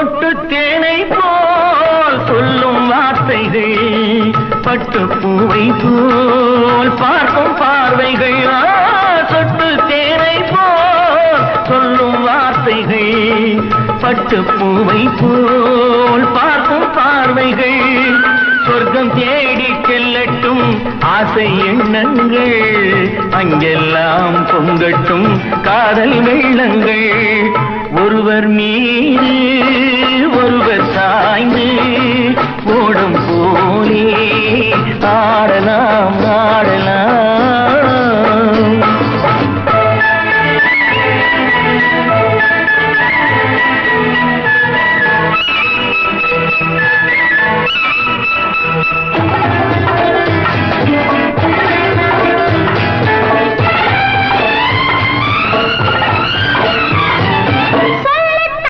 சொட்டு தேனை போல் சொல்லும் வார்த்தைகள், பட்டு பூவை போல் பார்க்கும் பார்வைகள். சொட்டு தேனை போல் சொல்லும் வார்த்தைகள், பட்டு பூவை போல் பார்க்கும் பார்வைகள். சொர்க்கம் தேடி செல்லட்டும் ஆசை எண்ணங்கள், அங்கெல்லாம் பொங்கட்டும் காதல் வெள்ளங்கள். ஒருவர் மீது